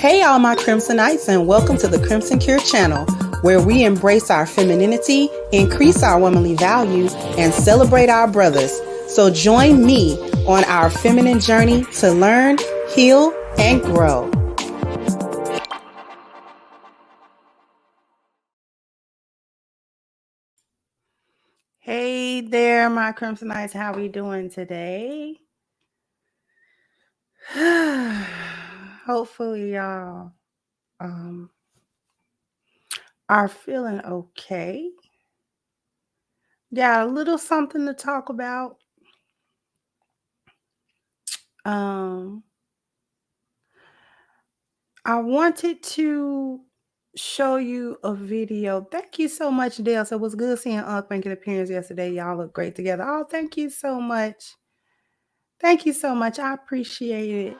Hey, all my Crimsonites, and welcome to the Crimson Cure channel, where we embrace our femininity, increase our womanly value, and celebrate our brothers. So join me on our feminine journey to learn, heal, and grow. Hey there, my Crimsonites. How we doing today? Hopefully, y'all are feeling okay. Got a little something to talk about. I wanted to show you a video. Thank you so much, Dale. So it was good seeing Unc make an appearance yesterday. Y'all look great together. Oh, thank you so much. Thank you so much. I appreciate it.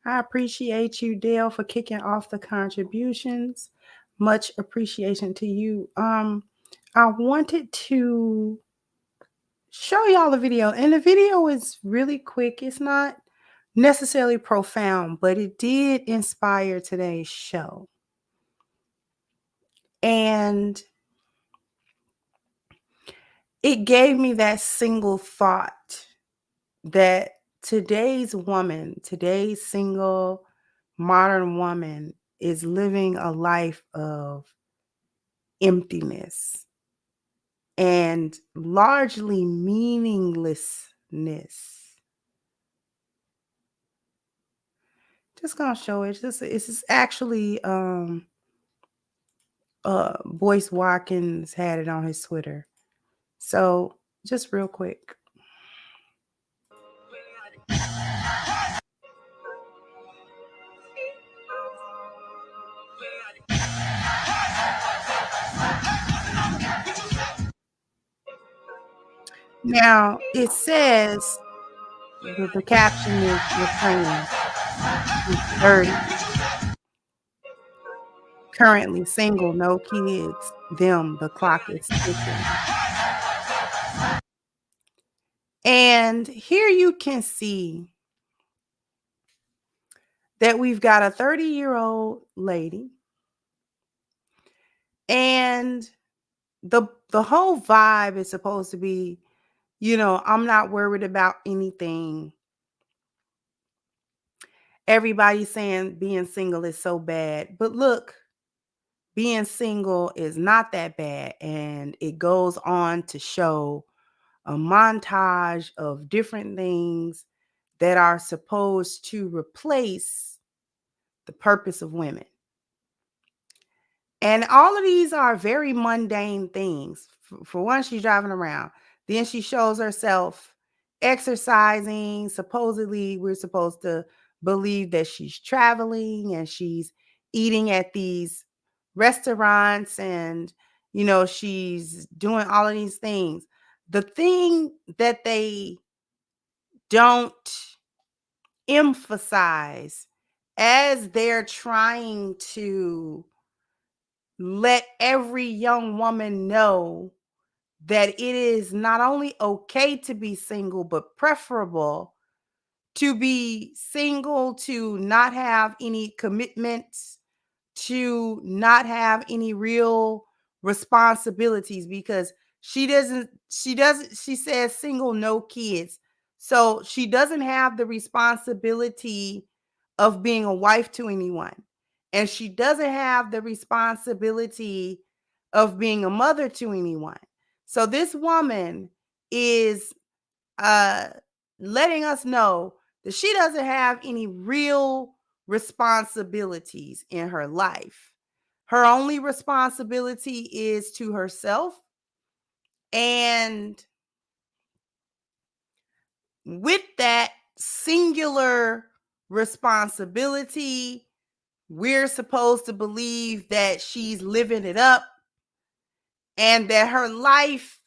I appreciate you, Dale, for kicking off the contributions. Much appreciation to you. I wanted to show y'all the video, and the video is really quick. It's not necessarily profound, but it did inspire today's show. And it gave me that single thought that today's woman, today's single modern woman, is living a life of emptiness and largely meaninglessness. Just gonna show it. It's actually Boyce Watkins had it on his Twitter. So just real quick. Now it says the caption is refrain. He's 30. Currently single, no kids. Them, the clock is ticking. And here you can see that we've got a 30-year-old lady, and the whole vibe is supposed to be, I'm not worried about anything. Everybody's saying being single is so bad, but look, being single is not that bad. And it goes on to show a montage of different things that are supposed to replace the purpose of women. And all of these are very mundane things. For one, she's driving around. Then she shows herself exercising. Supposedly, we're supposed to believe that she's traveling and she's eating at these restaurants and, she's doing all of these things. The thing that they don't emphasize as they're trying to let every young woman know that it is not only okay to be single, but preferable to be single, to not have any commitments, to not have any real responsibilities, because she says single, no kids. So she doesn't have the responsibility of being a wife to anyone. And she doesn't have the responsibility of being a mother to anyone. So this woman is letting us know that she doesn't have any real responsibilities in her life. Her only responsibility is to herself. And with that singular responsibility, we're supposed to believe that she's living it up and that her life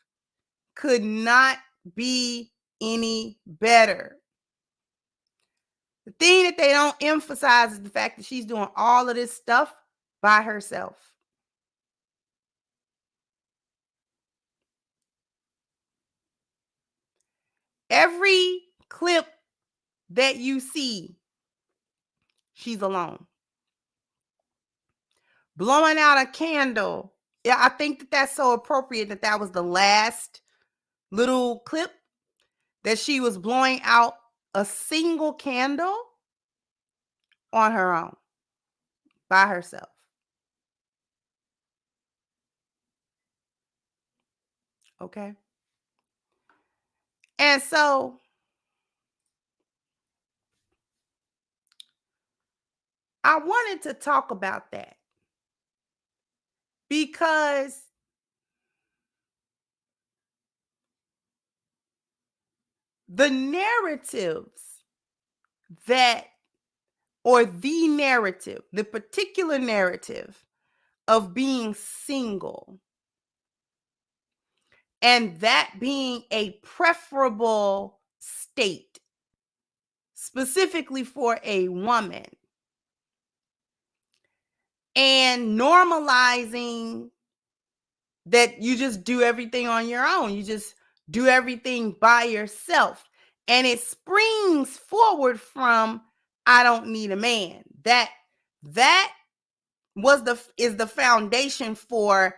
could not be any better. The thing that they don't emphasize is the fact that she's doing all of this stuff by herself. Every clip that you see, she's alone. Blowing out a candle. Yeah, I think that that's so appropriate that that was the last little clip that she was blowing out a single candle on her own, by herself. Okay. And so I wanted to talk about that because the narratives that, or the narrative, the particular narrative of being single and that being a preferable state, specifically for a woman, and normalizing that you just do everything on your own. You just do everything by yourself. And it springs forward from, I don't need a man. That is the foundation for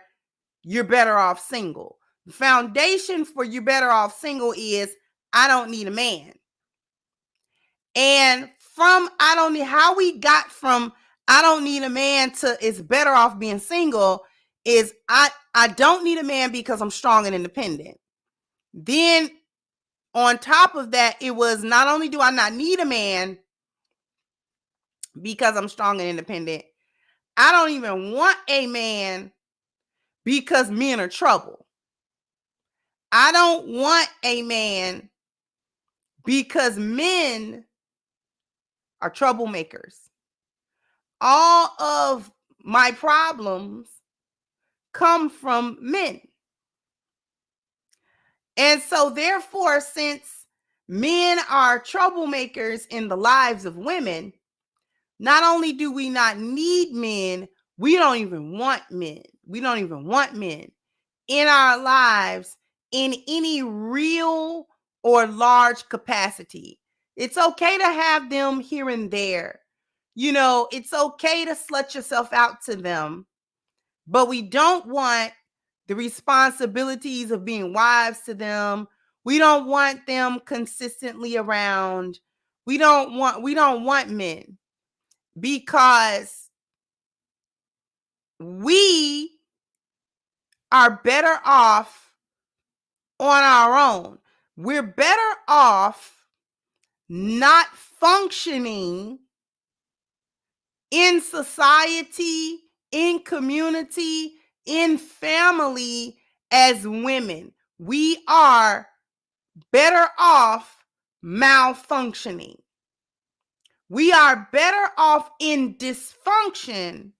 you're better off single. The foundation for you're better off single is I don't need a man. And from how we got from I don't need a man to it's better off being single is I don't need a man because I'm strong and independent. Then on top of that, it was not only do I not need a man because I'm strong and independent, I don't even want a man because men are trouble. I don't want a man because men are troublemakers. All of my problems come from men. And so therefore, since men are troublemakers in the lives of women, not only do we not need men, we don't even want men. We don't even want men in our lives in any real or large capacity. It's okay to have them here and there. You know, it's okay to slut yourself out to them, but we don't want the responsibilities of being wives to them. We don't want them consistently around. We don't want men because we are better off on our own. We're better off not functioning in society, in community, in family as women. We are better off malfunctioning. We are better off in dysfunction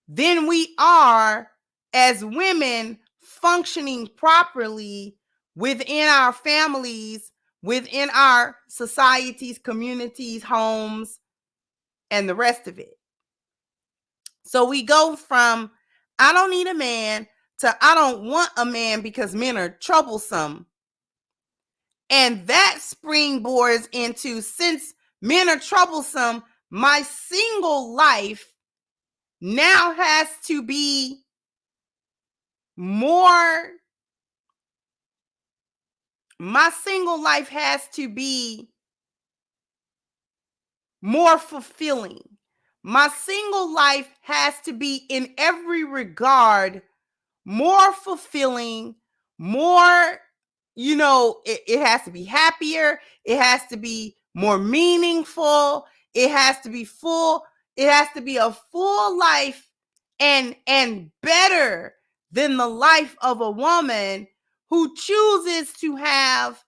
than we are as women functioning properly within our families, within our societies, communities, homes, and the rest of it. So we go from I don't need a man to I don't want a man because men are troublesome. And that springboards into since men are troublesome, my single life now has to be more fulfilling. My single life has to be in every regard more fulfilling, more, it has to be happier. It has to be more meaningful. It has to be full. It has to be a full life and better than the life of a woman who chooses to have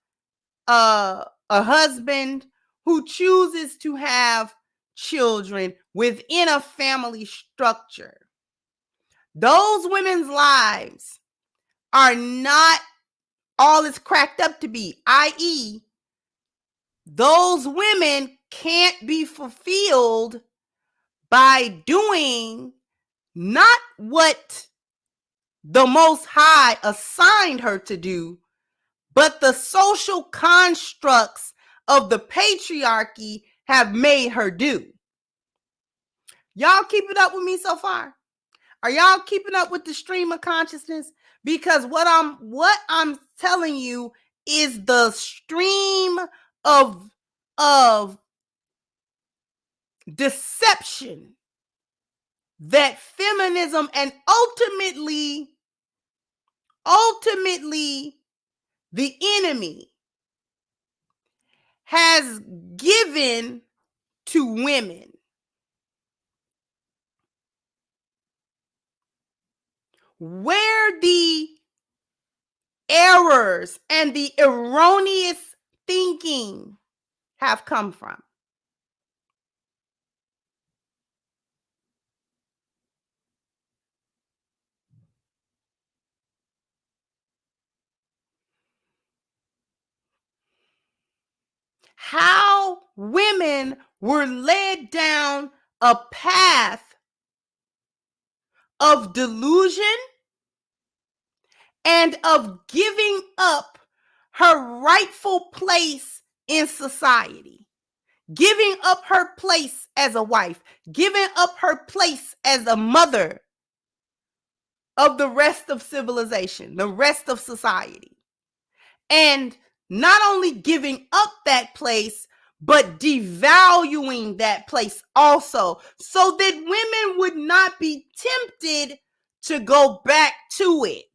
a husband, who chooses to have children within a family structure. Those women's lives are not all it's cracked up to be, i.e., those women can't be fulfilled by doing not what the Most High assigned her to do, but the social constructs of the patriarchy have made her do. Y'all keeping up with me so far? Are y'all keeping up with the stream of consciousness? Because what I'm telling you is the stream of deception that feminism and ultimately the enemy has given to women. Where the errors and the erroneous thinking have come from. How women were led down a path of delusion and of giving up her rightful place in society, giving up her place as a wife, giving up her place as a mother of the rest of civilization, the rest of society. And not only giving up that place, but devaluing that place also, so that women would not be tempted to go back to it.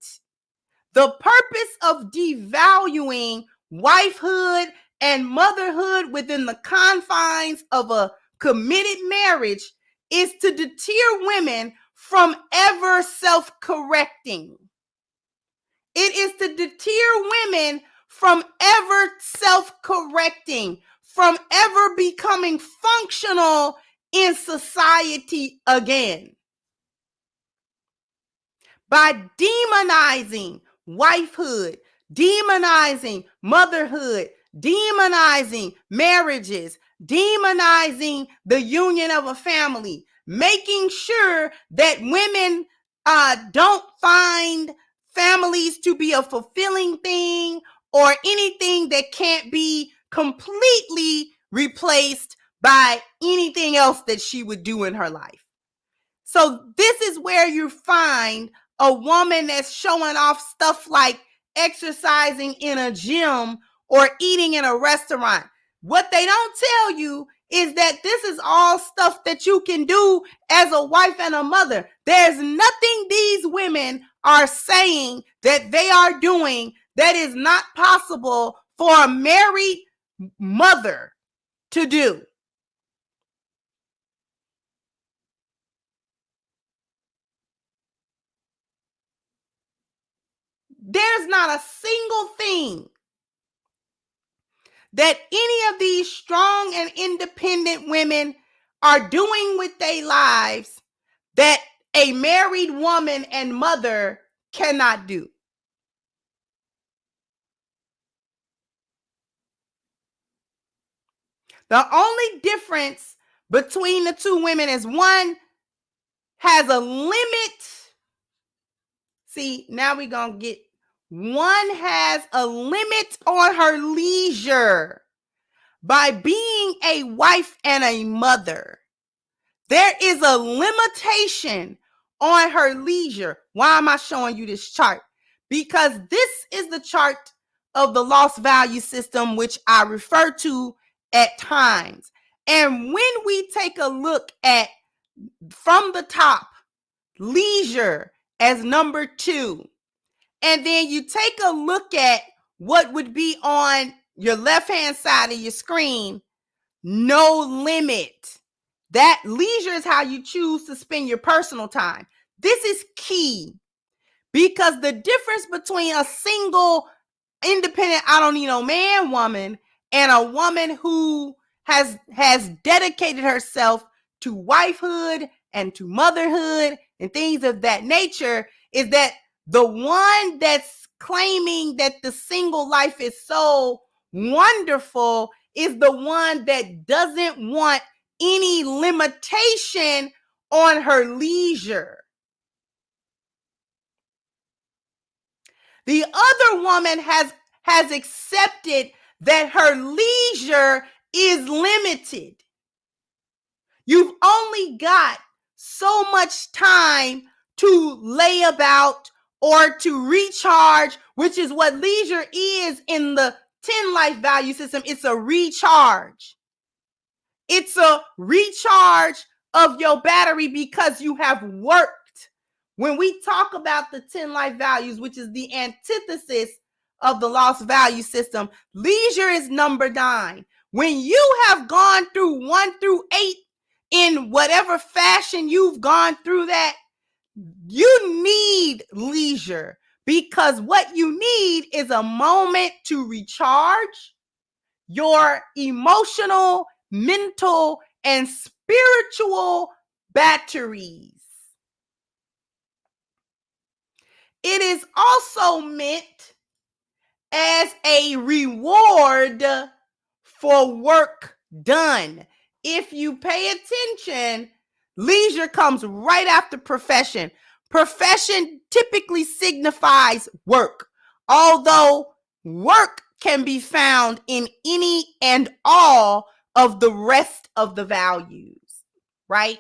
The purpose of devaluing wifehood and motherhood within the confines of a committed marriage is to deter women from ever self-correcting. It is to deter women from ever self-correcting, from ever becoming functional in society again. By demonizing wifehood, demonizing motherhood, demonizing marriages, demonizing the union of a family, making sure that women don't find families to be a fulfilling thing or anything that can't be completely replaced by anything else that she would do in her life. So this is where you find a woman that's showing off stuff like exercising in a gym or eating in a restaurant. What they don't tell you is that this is all stuff that you can do as a wife and a mother. There's nothing these women are saying that they are doing that is not possible for a married mother to do. There's not a single thing that any of these strong and independent women are doing with their lives that a married woman and mother cannot do. The only difference between the two women is one has a limit. See, now we're going to get, one has a limit on her leisure. By being a wife and a mother, there is a limitation on her leisure. Why am I showing you this chart? Because this is the chart of the lost value system, which I refer to at times. And when we take a look at, from the top, leisure as number 2, and then you take a look at what would be on your left-hand side of your screen, no limit. That leisure is how you choose to spend your personal time. This is key, because the difference between a single, independent, I don't need no man woman and a woman who has dedicated herself to wifehood and to motherhood and things of that nature is that the one that's claiming that the single life is so wonderful is the one that doesn't want any limitation on her leisure. The other woman has accepted that her leisure is limited. You've only got so much time to lay about or to recharge, which is what leisure is in the 10 life value system. It's a recharge. It's a recharge of your battery because you have worked. When we talk about the 10 life values, which is the antithesis of the lost value system, leisure is number 9. When you have gone through 1 through 8 in whatever fashion you've gone through that, you need leisure, because what you need is a moment to recharge your emotional, mental, and spiritual batteries. It is also meant as a reward for work done. If you pay attention, leisure comes right after profession. Profession typically signifies work, although work can be found in any and all of the rest of the values, right?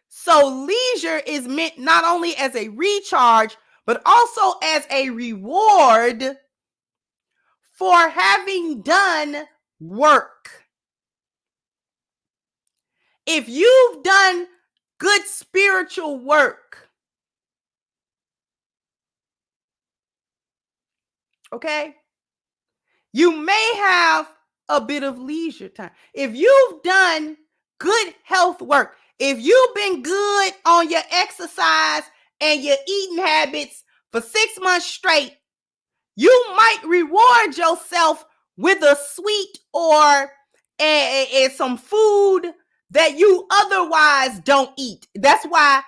So leisure is meant not only as a recharge, but also as a reward for having done work. If you've done good spiritual work, okay, you may have a bit of leisure time. If you've done good health work, if you've been good on your exercise and your eating habits for 6 months straight, you might reward yourself with a sweet or some food that you otherwise don't eat. That's why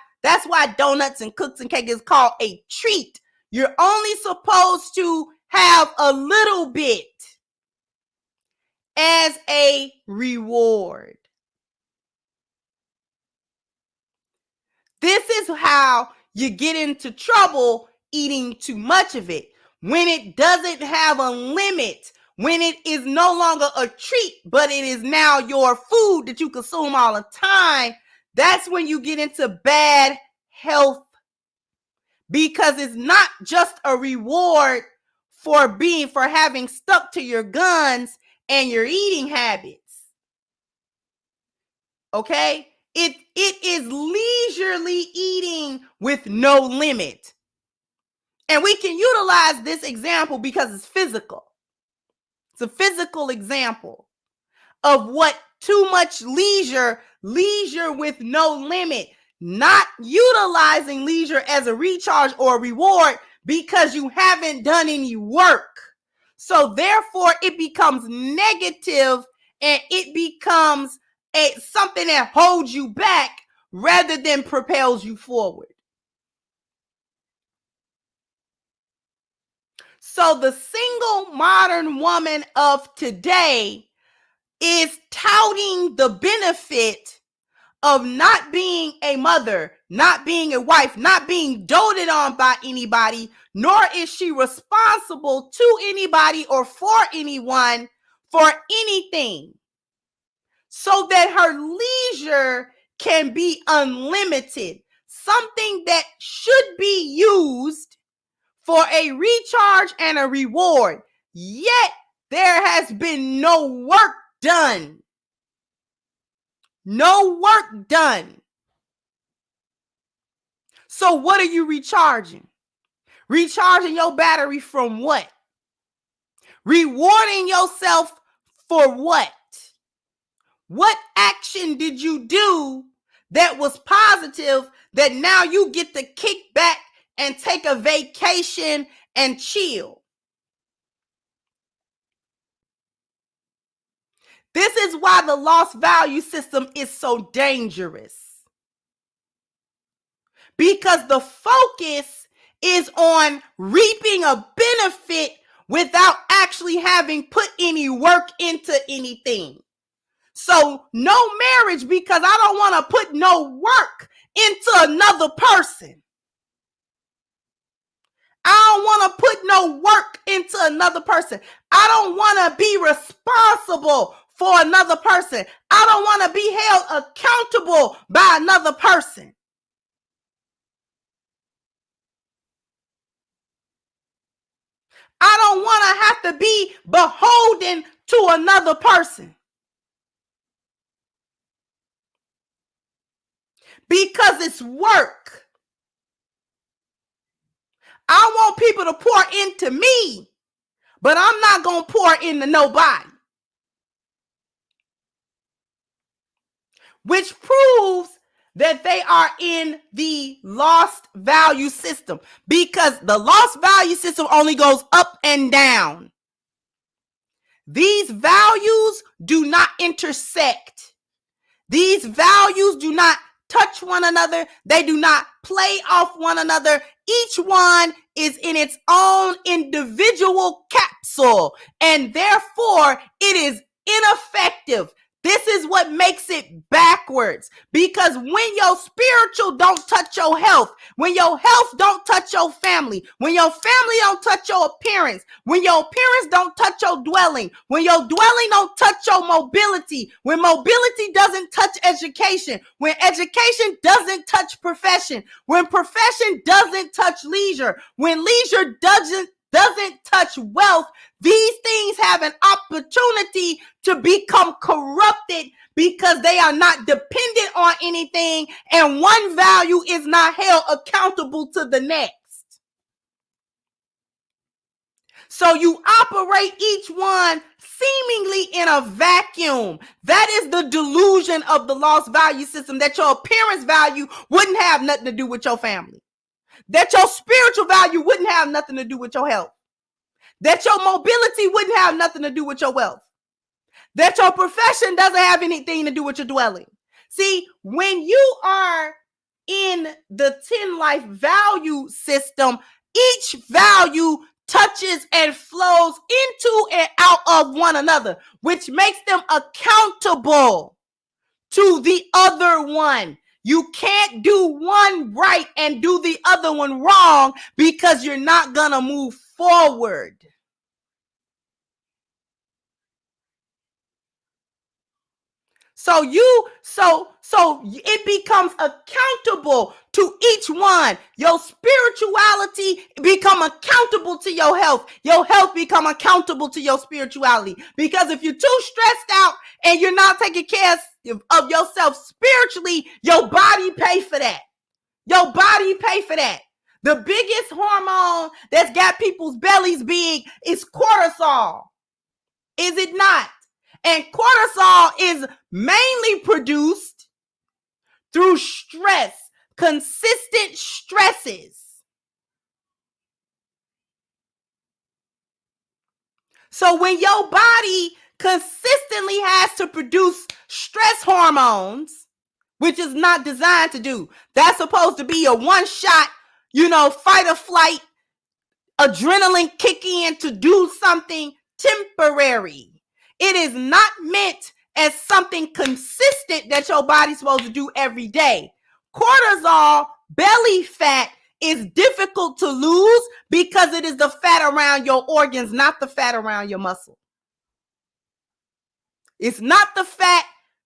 donuts and cookies and cake is called a treat. You're only supposed to have a little bit as a reward. This is how you get into trouble eating too much of it. When it doesn't have a limit, when it is no longer a treat, but it is now your food that you consume all the time, that's when you get into bad health, because it's not just a reward for having stuck to your guns and your eating habits. Okay? It is leisurely eating with no limit. And we can utilize this example because it's physical. It's a physical example of what too much leisure with no limit, not utilizing leisure as a recharge or a reward because you haven't done any work. So therefore it becomes negative and it becomes something that holds you back rather than propels you forward. So the single modern woman of today is touting the benefit of not being a mother, not being a wife, not being doted on by anybody, nor is she responsible to anybody or for anyone for anything, so that her leisure can be unlimited, something that should be used for a recharge and a reward. Yet there has been no work done. No work done. So what are you recharging? Recharging your battery from what? Rewarding yourself for what? What action did you do that was positive that now you get to kick back and take a vacation and chill? This is why the lost value system is so dangerous. Because the focus is on reaping a benefit without actually having put any work into anything. So no marriage because I don't want to put no work into another person. I don't want to put no work into another person. I don't want to be responsible for another person. I don't want to be held accountable by another person. I don't want to have to be beholden to another person. Because it's work. I want people to pour into me, but I'm not going to pour into nobody. Which proves that they are in the lost value system, because the lost value system only goes up and down. These values do not intersect. These values do not touch one another. They do not play off one another. Each one is in its own individual capsule, and therefore it is ineffective. This is what makes it backwards, because when your spiritual don't touch your health, when your health don't touch your family, when your family don't touch your appearance, when your appearance don't touch your dwelling, when your dwelling don't touch your mobility, when mobility doesn't touch education, when education doesn't touch profession, when profession doesn't touch leisure, when leisure doesn't touch wealth, these things have an opportunity to become corrupted because they are not dependent on anything, and one value is not held accountable to the next. So you operate each one seemingly in a vacuum. That is the delusion of the lost value system, that your appearance value wouldn't have nothing to do with your family, that your spiritual value wouldn't have nothing to do with your health, that your mobility wouldn't have nothing to do with your wealth, that your profession doesn't have anything to do with your dwelling. See, when you are in the 10 life value system, each value touches and flows into and out of one another, which makes them accountable to the other one. You can't do one right and do the other one wrong, because you're not gonna move forward. So it becomes accountable to each one. Your spirituality become accountable to your health. Your health become accountable to your spirituality. Because if you're too stressed out and you're not taking care of yourself spiritually, your body pay for that. Your body pay for that. The biggest hormone that's got people's bellies big is cortisol. Is it not? And cortisol is mainly produced through stress, consistent stresses. So when your body consistently has to produce stress hormones, which is not designed to do, that's supposed to be a one shot, fight or flight, adrenaline kick in to do something temporary. It is not meant as something consistent that your body's supposed to do every day. Cortisol, belly fat, is difficult to lose because it is the fat around your organs, not the fat around your muscle. It's not the fat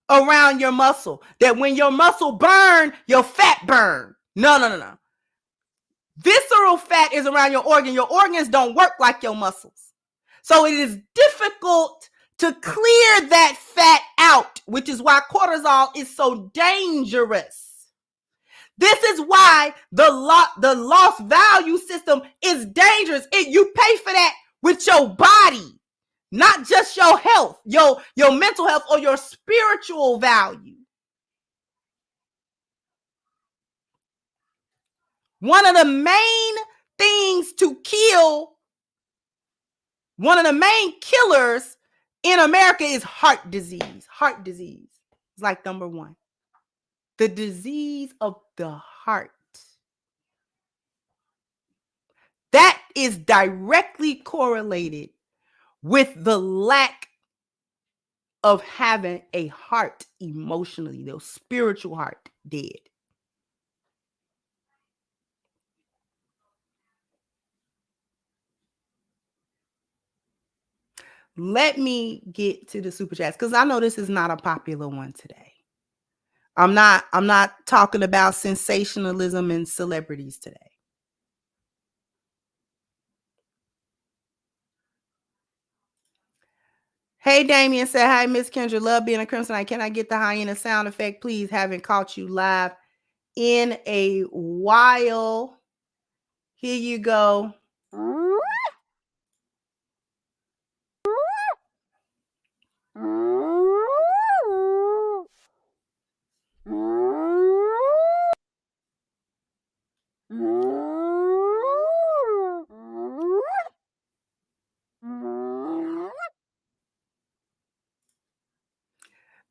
around your muscle, that when your muscle burn, your fat burn. No. Visceral fat is around your organ. Your organs don't work like your muscles. So it is difficult to clear that fat out, which is why cortisol is so dangerous. This is why the lost value system is dangerous. You pay for that with your body, not just your health, your mental health, or your spiritual value. One of the main things to kill, one of the main killers in America is heart disease. Heart disease is like number one. The disease of the heart. That is directly correlated with the lack of having a heart emotionally, the spiritual heart dead. Let me get to the super chats because I know this is not a popular one today. I'm not talking about sensationalism and celebrities today. Hey, Damien said, hi, Miss Kendra. Love being a Crimsonite. Can I get the hyena sound effect, please? Haven't caught you live in a while. Here you go.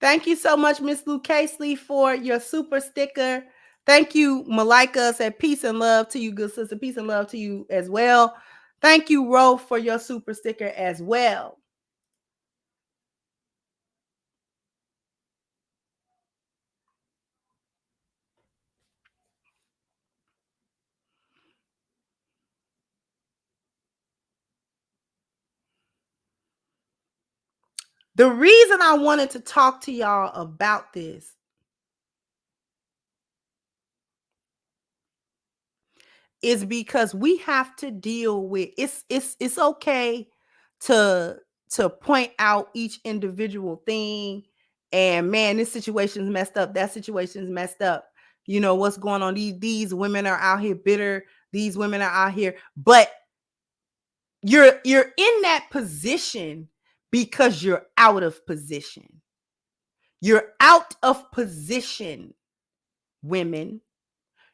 Thank you so much, Miss Lou Casely, for your super sticker. Thank you, Malika, said peace and love to you, good sister. Peace and love to you as well. Thank you, Ro, for your super sticker as well. The reason I wanted to talk to y'all about this is because we have to deal with it's okay to point out each individual thing and man, this situation's messed up, that situation's messed up. You know what's going on? These women are out here bitter, these women are out here, but you're in that position because you're out of position. You're out of position, women.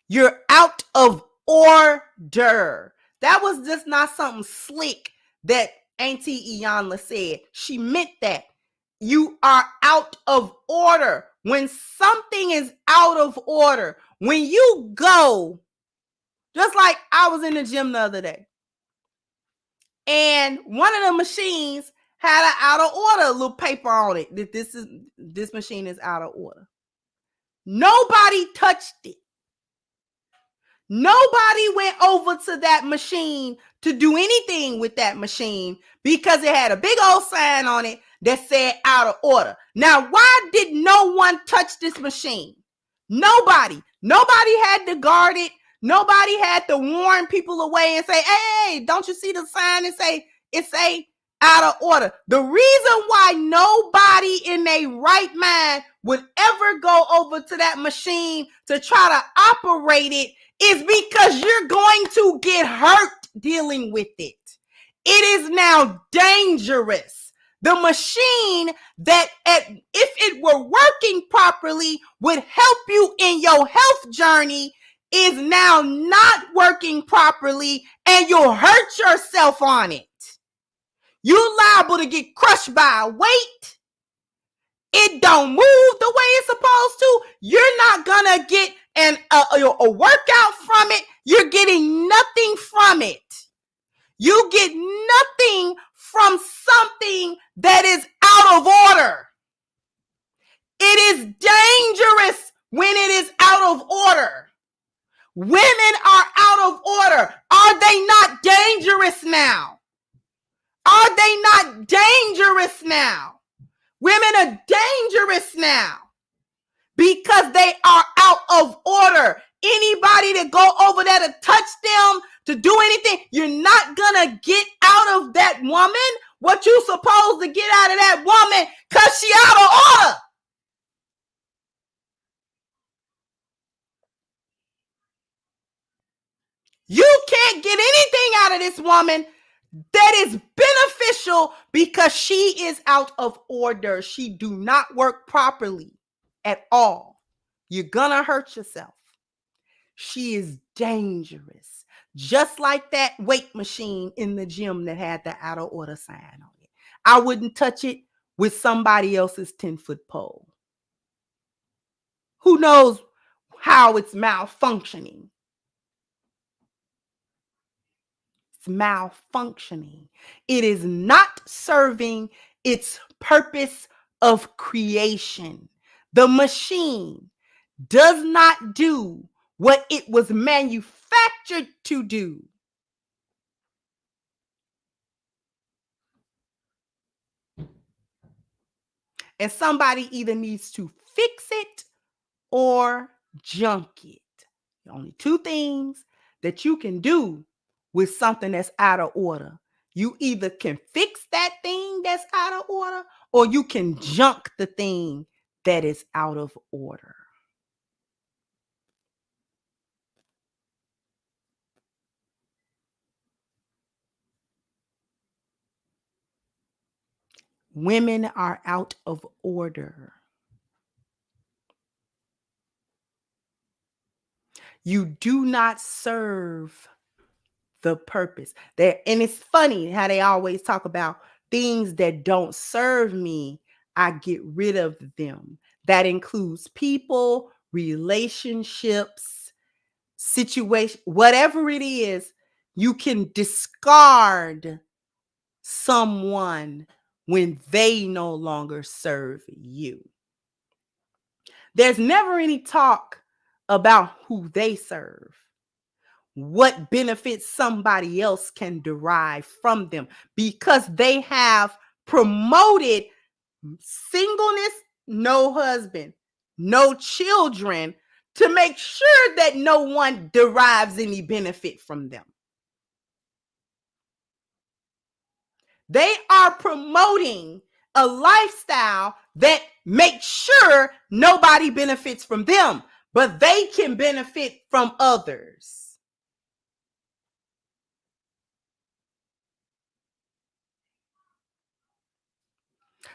You're out of order. That was just not something slick that Auntie Iyanla said. She meant that. You are out of order. When something is out of order, when you go, just like I was in the gym the other day, and one of the machines had an out of order little paper on it that this machine is out of order. Nobody touched it. Nobody went over to that machine to do anything with that machine because it had a big old sign on it that said out of order. Now, why did no one touch this machine? Nobody. Nobody had to guard it. Nobody had to warn people away and say, hey, don't you see the sign and say, it's out of order? The reason why nobody in their right mind would ever go over to that machine to try to operate it is because you're going to get hurt dealing with it. It is now dangerous. The machine that, if it were working properly, would help you in your health journey is now not working properly and you'll hurt yourself on it. You're liable to get crushed by a weight. It don't move the way it's supposed to. You're not gonna get a workout from it. You're getting nothing from it. You get nothing from something that is out of order. It is dangerous when it is out of order. Women are out of order. Are they not dangerous now? Are they not dangerous now? Women are dangerous now because they are out of order. Anybody that go over there to touch them, to do anything, you're not gonna get out of that woman what you supposed to get out of that woman because she out of order. You can't get anything out of this woman that is beneficial because she is out of order. She do not work properly at all. You're gonna hurt yourself. She is dangerous. Just like that weight machine in the gym that had the out of order sign on it. I wouldn't touch it with somebody else's 10-foot pole. Who knows how it's malfunctioning? malfunctioning. It is not serving its purpose of creation. The machine does not do what it was manufactured to do. And somebody either needs to fix it or junk it. The only two things that you can do with something that's out of order. You either can fix that thing that's out of order, or you can junk the thing that is out of order. Women are out of order. You do not serve the purpose. And it's funny how they always talk about things that don't serve me, I get rid of them. That includes people, relationships, situation, whatever it is, you can discard someone when they no longer serve you. There's never any talk about who they serve, what benefits somebody else can derive from them, because they have promoted singleness, no husband, no children, to make sure that no one derives any benefit from them. They are promoting a lifestyle that makes sure nobody benefits from them, but they can benefit from others.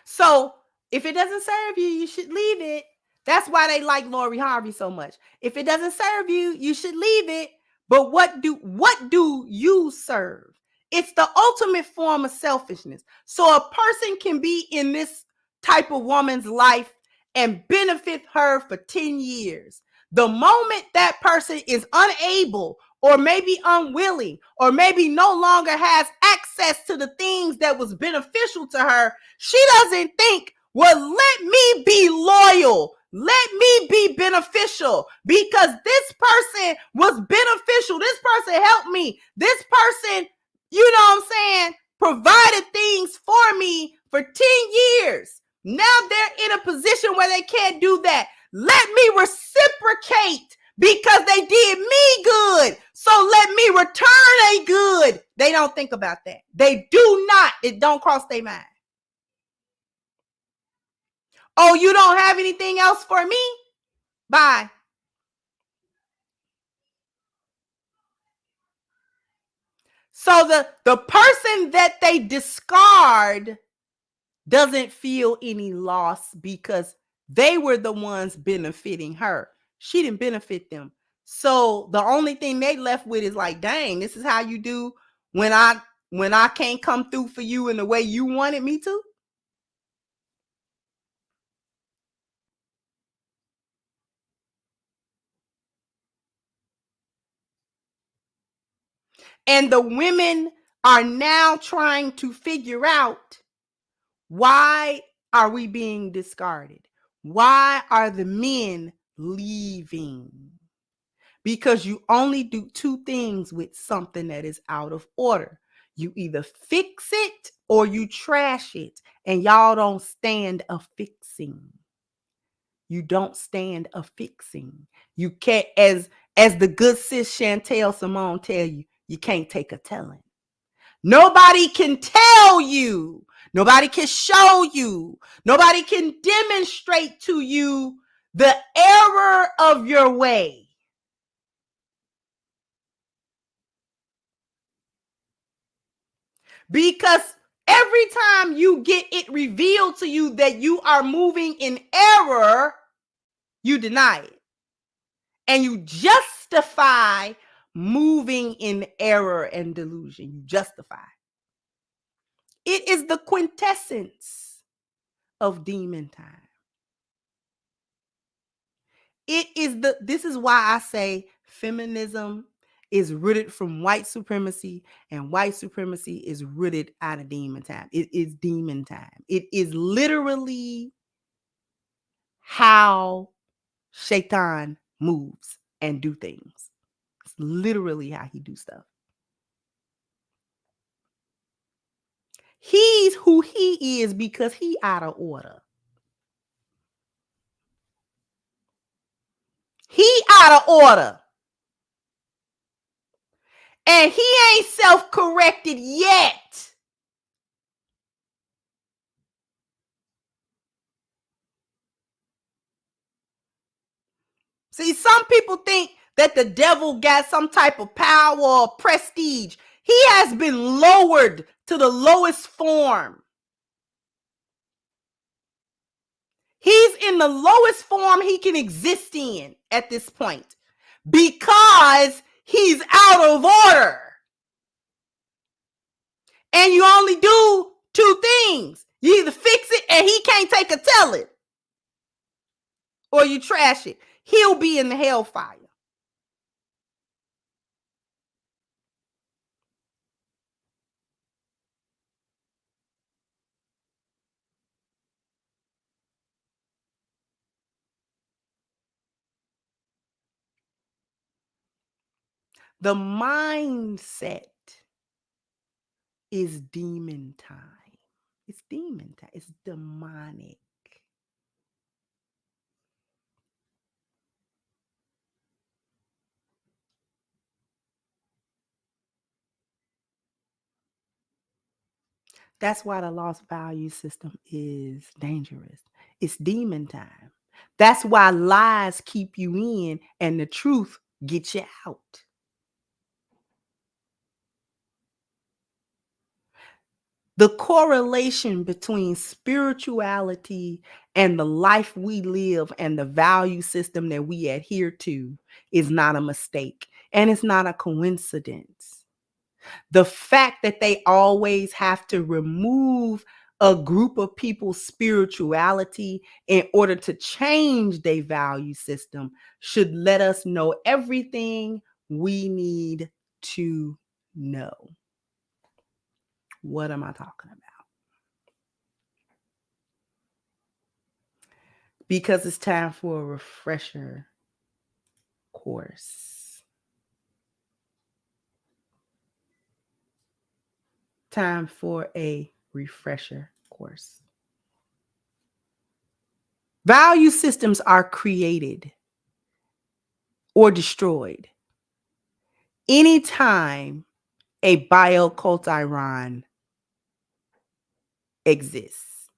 So if it doesn't serve you, you should leave it. That's why they like Lori Harvey so much. If it doesn't serve you, you should leave it. But what do you serve? It's the ultimate form of selfishness. So a person can be in this type of woman's life and benefit her for 10 years. The moment that person is unable or maybe unwilling or maybe no longer has access to the things that was beneficial to her, she doesn't think, well, let me be loyal. Let me be beneficial because this person was beneficial. This person helped me. This person, you know what I'm saying, provided things for me for 10 years. Now they're in a position where they can't do that. Let me reciprocate because they did me good. So let me return a good. They don't think about that. They do not. It don't cross their mind. Oh, you don't have anything else for me? Bye. So the person that they discard doesn't feel any loss because they were the ones benefiting her. She didn't benefit them. So the only thing they left with is like, dang, this is how you do when I can't come through for you in the way you wanted me to. And the women are now trying to figure out, why are we being discarded? Why are the men leaving? Because you only do two things with something that is out of order. You either fix it or you trash it. And y'all don't stand a fixing. You don't stand a fixing. You can't, as the good sis Chantel Simone tell you, you can't take a telling. Nobody can tell you. Nobody can show you. Nobody can demonstrate to you the error of your way. Because every time you get it revealed to you that you are moving in error, you deny it. And you justify moving in error and delusion. You justify. It is the quintessence of demon time. This is why I say feminism is rooted from white supremacy, and white supremacy is rooted out of demon time. It is demon time. It is literally how Shaitan moves and do things. It's literally how he do stuff. He's who he is because he out of order. He out of order. And he ain't self-corrected yet. See, some people think that the devil got some type of power or prestige. He has been lowered to the lowest form. He's in the lowest form he can exist in at this point because he's out of order. And you only do two things. You either fix it and he can't take a tell it, or you trash it. He'll be in the hellfire. The mindset is demon time. It's demon time. It's demonic. That's why the lost value system is dangerous. It's demon time. That's why lies keep you in and the truth gets you out. The correlation between spirituality and the life we live and the value system that we adhere to is not a mistake, and it's not a coincidence. The fact that they always have to remove a group of people's spirituality in order to change their value system should let us know everything we need to know. What am I talking about? Because it's time for a refresher course. Time for a refresher course. Value systems are created or destroyed anytime a Biocultiron exists.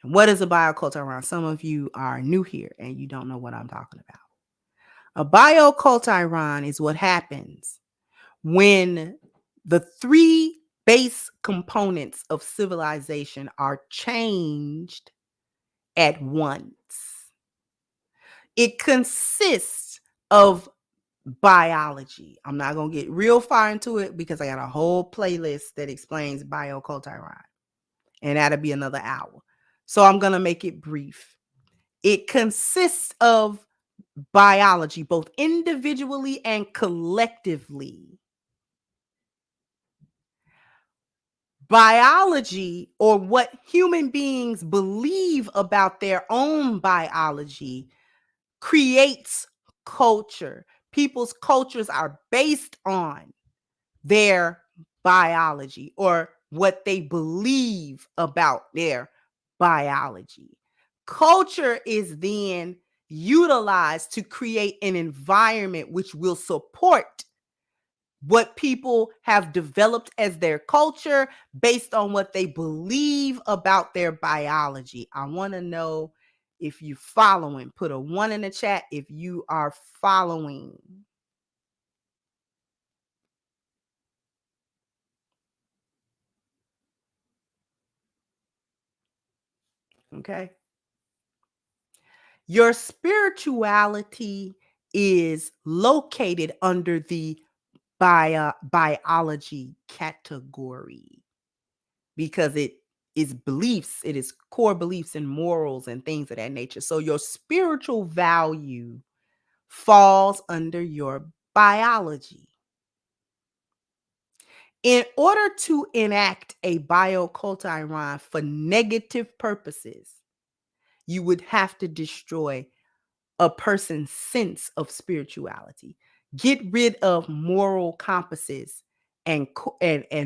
And what is a Biocultiron? Some of you are new here and you don't know what I'm talking about. A Biocultiron is what happens when the three base components of civilization are changed at once. It consists of biology. I'm not going to get real far into it because I got a whole playlist that explains Biocultiron, and that'll be another hour. So I'm going to make it brief. It consists of biology, both individually and collectively. Biology, or what human beings believe about their own biology, creates culture. People's cultures are based on their biology or what they believe about their biology. Culture is then utilized to create an environment which will support what people have developed as their culture based on what they believe about their biology. I want to know if you're following. Put a 1 in the chat if you are following. Okay. Your spirituality is located under the biology category because it is beliefs, it is core beliefs and morals and things of that nature. So your spiritual value falls under your biology. In order to enact a Biocultiron for negative purposes, you would have to destroy a person's sense of spirituality. Get rid of moral compasses and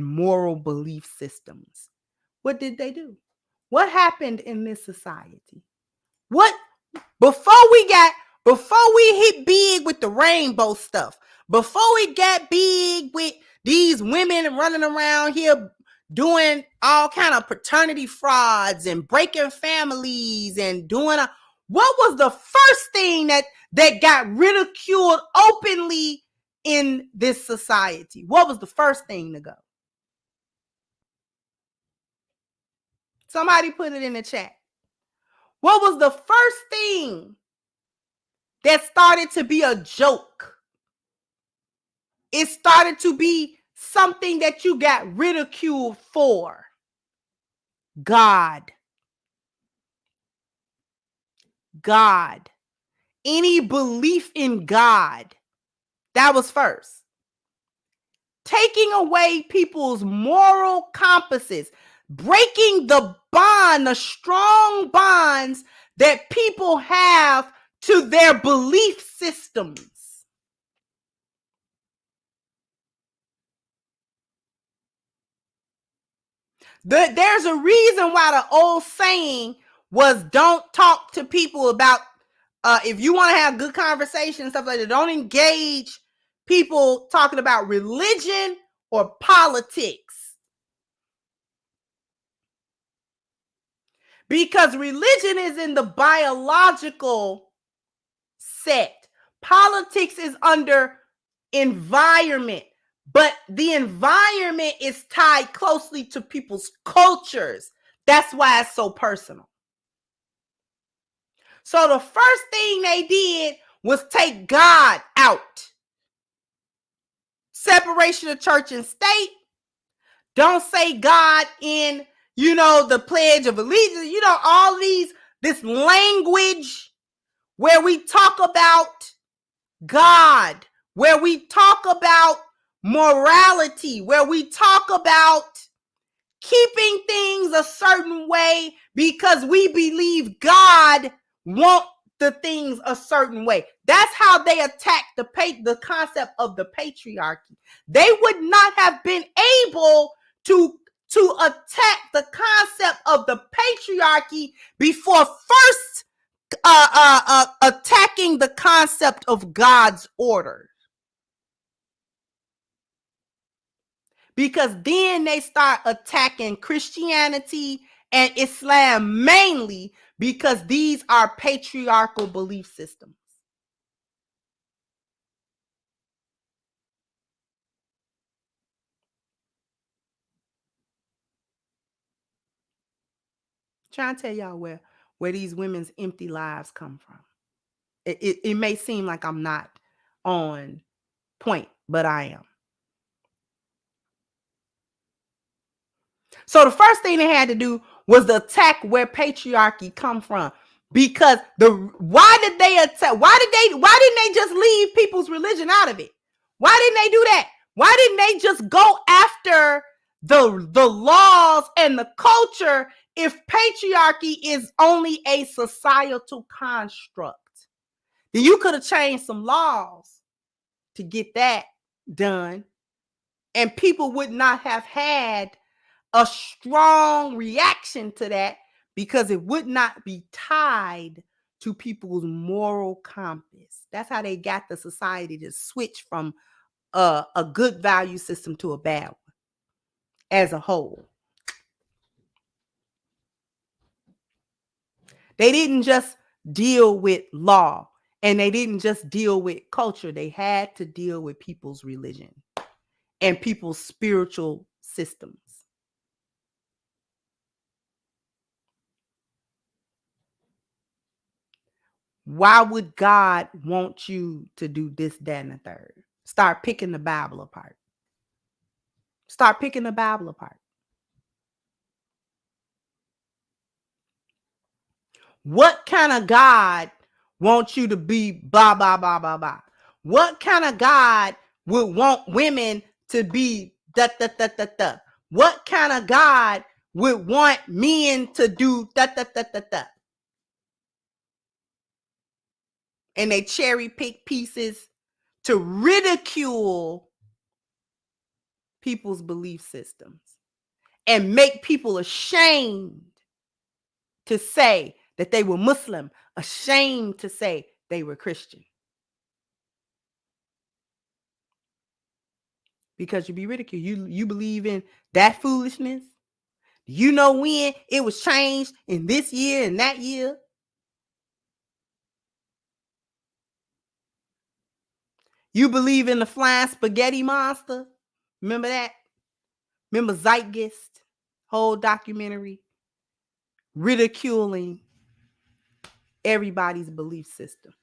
moral belief systems. What did they do? What happened in this society? What before we hit big with the rainbow stuff, before we got big with these women running around here doing all kind of paternity frauds and breaking families and doing what was the first thing that got ridiculed openly in this society? What was the first thing to go? Somebody put it in the chat. What was the first thing that started to be a joke? It started to be something that you got ridiculed for. God. God. Any belief in God. That was first. Taking away people's moral compasses. Breaking the bond, the strong bonds that people have to their belief systems. There's a reason why the old saying was don't talk to people about, if you want to have good conversation and stuff like that, don't engage people talking about religion or politics. Because religion is in the biological set. Politics is under environment. But the environment is tied closely to people's cultures. That's why it's so personal. So the first thing they did was take God out. Separation of church and state. Don't say God in, the Pledge of Allegiance, all this language where we talk about God, where we talk about morality, where we talk about keeping things a certain way because we believe God wants the things a certain way. That's how they attack the concept of the patriarchy. They would not have been able to attack the concept of the patriarchy before first attacking the concept of God's order. Because then they start attacking Christianity and Islam mainly because these are patriarchal belief systems. Trying to tell y'all where these women's empty lives come from. It may seem like I'm not on point, but I am. So the first thing they had to do was to attack where patriarchy come from. Because why didn't they just leave people's religion out of it? Why didn't they do that? Why didn't they just go after the laws and the culture if patriarchy is only a societal construct? Then you could have changed some laws to get that done, and people would not have had a strong reaction to that because it would not be tied to people's moral compass. That's how they got the society to switch from a good value system to a bad one as a whole. They didn't just deal with law and they didn't just deal with culture. They had to deal with people's religion and people's spiritual systems. Why would God want you to do this, that, and the third? Start picking the Bible apart. Start picking the Bible apart. What kind of God wants you to be blah, blah, blah, blah, blah? What kind of God would want women to be da da da da da? What kind of God would want men to do da da da da da? And they cherry pick pieces to ridicule people's belief systems and make people ashamed to say that they were Muslim, ashamed to say they were Christian. Because you be ridiculed. You believe in that foolishness? You know when it was changed in this year and that year? You believe in the flying spaghetti monster? Remember that? Remember Zeitgeist? Whole documentary ridiculing everybody's belief system.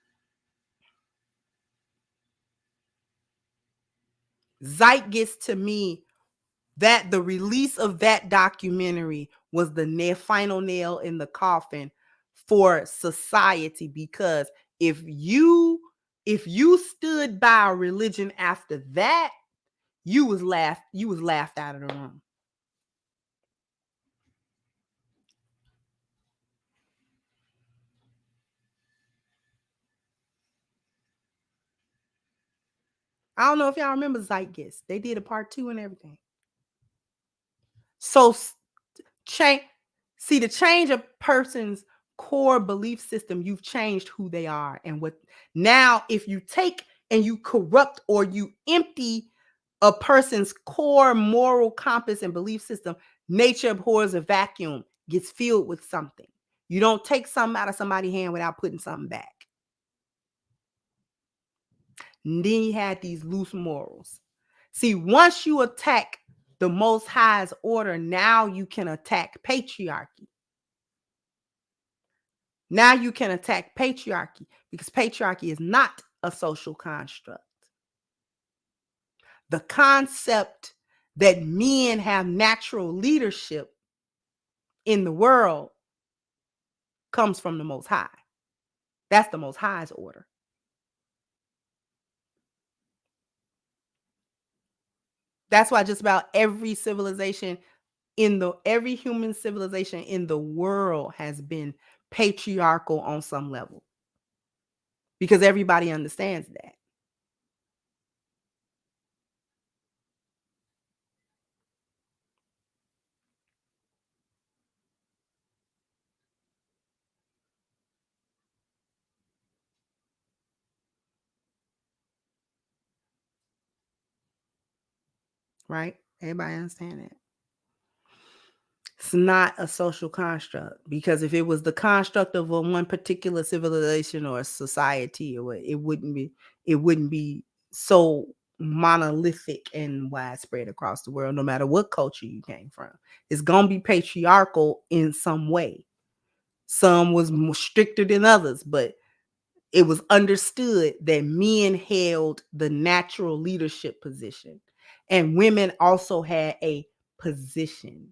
Zeitgeist, to me, that the release of that documentary was the final nail in the coffin for society, because if you stood by a religion after that, you was laughed out of the room. I don't know if y'all remember Zeitgeist. They did a part 2 and everything. So to change a person's core belief system, you've changed who they are. And what now, if you take and you corrupt or you empty a person's core moral compass and belief system, nature abhors a vacuum, gets filled with something. You don't take something out of somebody's hand without putting something back. And then you had these loose morals. See, once you attack the Most High's order, now you can attack patriarchy. Now you can attack patriarchy, because patriarchy is not a social construct. The concept that men have natural leadership in the world comes from the Most High. That's the Most High's order. That's why just about every civilization every human civilization in the world has been patriarchal on some level, because everybody understands that. Right? Everybody understand that. It's not a social construct, because if it was the construct of one particular civilization or society, or it wouldn't be so monolithic and widespread across the world, no matter what culture you came from. It's gonna be patriarchal in some way. Some was more stricter than others, but it was understood that men held the natural leadership position, and women also had a position.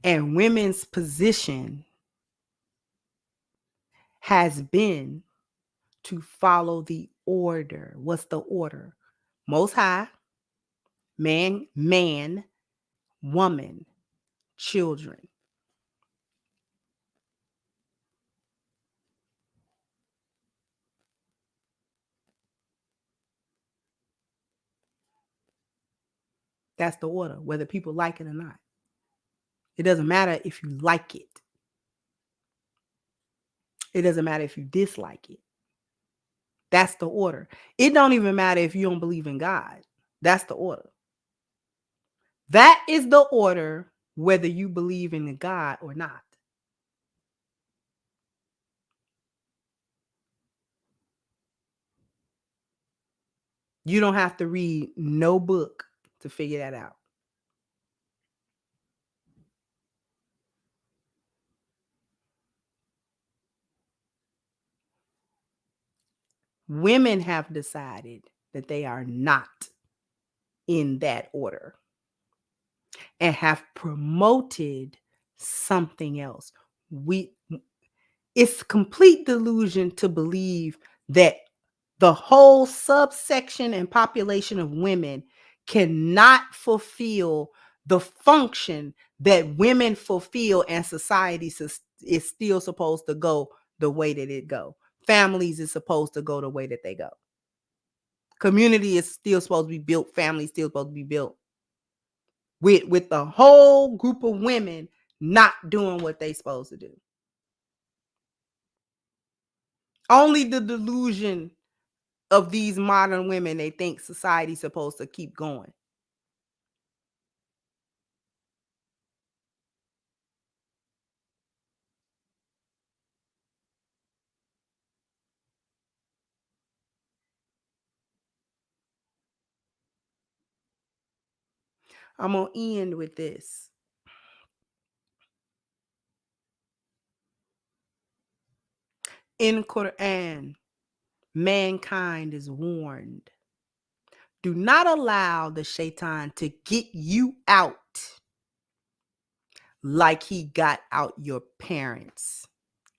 And women's position has been to follow the order. What's the order? Most High, man, woman, children. That's the order, whether people like it or not. It doesn't matter if you like it. It doesn't matter if you dislike it. That's the order. It don't even matter if you don't believe in God. That's the order. That is the order, whether you believe in God or not. You don't have to read no book to figure that out. Women have decided that they are not in that order and have promoted something else. It's complete delusion to believe that the whole subsection and population of women cannot fulfill the function that women fulfill, and society is still supposed to go the way that it go. Families is supposed to go the way that they go. Community is still supposed to be built. Family is still supposed to be built with the whole group of women not doing what they supposed to do. Only the delusion of these modern women, they think society's supposed to keep going. I'm going to end with this. In Quran, mankind is warned. Do not allow the shaitan to get you out like he got out your parents,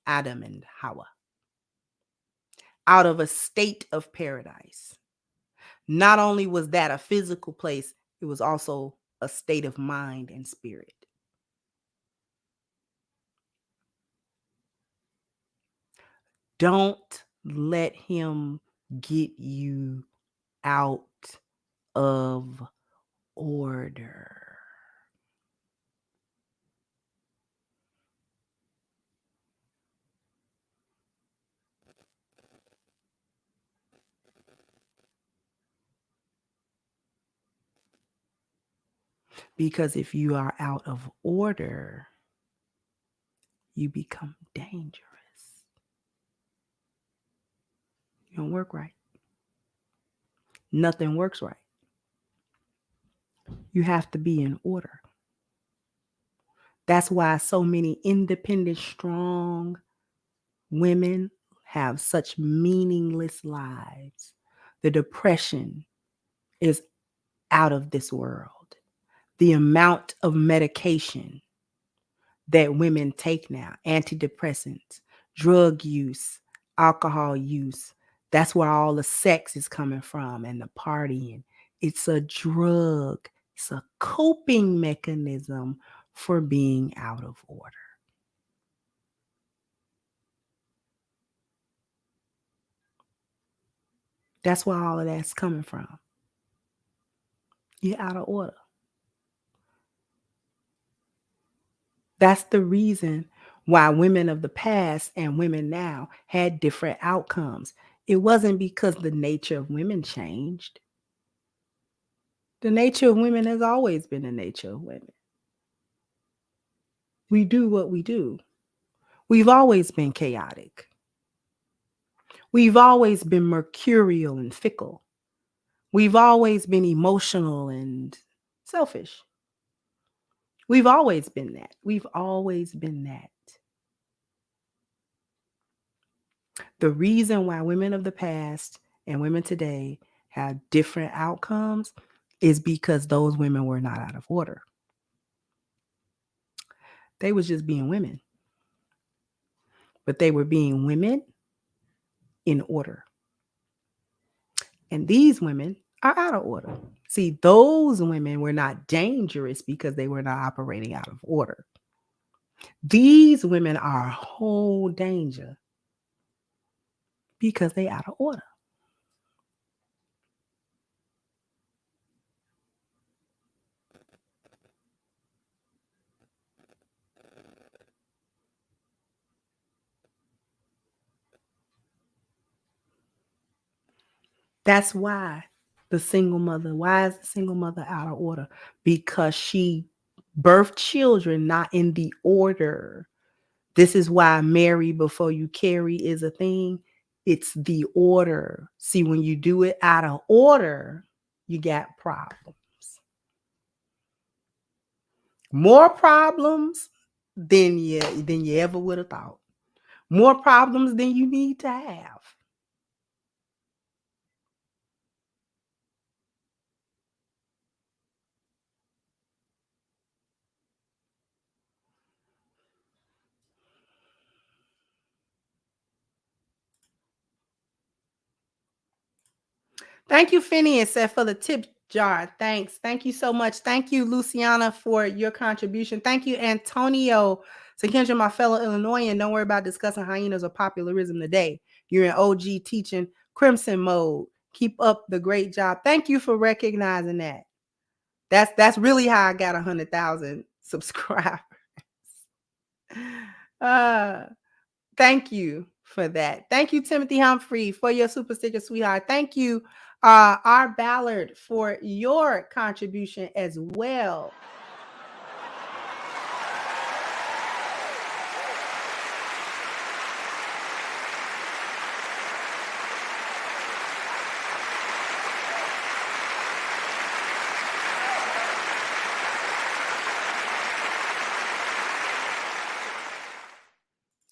Adam and Hawa, out of a state of paradise. Not only was that a physical place, it was also a state of mind and spirit. Don't let him get you out of order. Because if you are out of order, you become dangerous. You don't work right. Nothing works right. You have to be in order. That's why so many independent, strong women have such meaningless lives. The depression is out of this world. The amount of medication that women take now, antidepressants, drug use, alcohol use, that's where all the sex is coming from and the partying. It's a drug. It's a coping mechanism for being out of order. That's where all of that's coming from. You're out of order. That's the reason why women of the past and women now had different outcomes. It wasn't because the nature of women changed. The nature of women has always been the nature of women. We do what we do. We've always been chaotic. We've always been mercurial and fickle. We've always been emotional and selfish. We've always been that. We've always been that. The reason why women of the past and women today have different outcomes is because those women were not out of order. They was just being women. But they were being women in order. And these women are out of order. See, those women were not dangerous because they were not operating out of order. These women are a whole danger because they out of order. That's why why is the single mother out of order? Because she birthed children not in the order. This is why marry before you carry is a thing. It's the order. See, when you do it out of order, you got problems. More problems than you ever would have thought. More problems than you need to have. Thank you, Phineas, for the tip jar. Thanks. Thank you so much. Thank you, Luciana, for your contribution. Thank you, Antonio. So, Kendra, my fellow Illinoisan, don't worry about discussing hyenas or popularism today. You're in OG teaching crimson mode. Keep up the great job. Thank you for recognizing that. That's really how I got 100,000 subscribers. Thank you for that. Thank you, Timothy Humphrey, for your super sticker, sweetheart. Thank you, R. Ballard, for your contribution as well.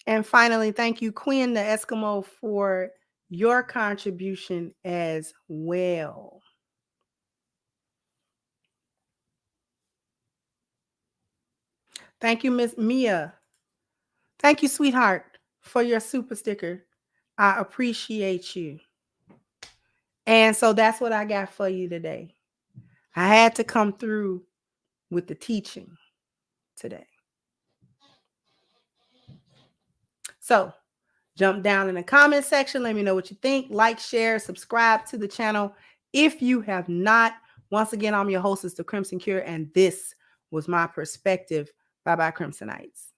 And finally, thank you, Quinn the Eskimo, for your contribution as well. Thank you, Miss Mia. Thank you, sweetheart, for your super sticker. I appreciate you. And so that's what I got for you today. I had to come through with the teaching today. So jump down in the comment section. Let me know what you think. Like, share, subscribe to the channel if you have not. Once again, I'm your hostess, The Crimson Cure, and this was my perspective. Bye-bye, Crimsonites.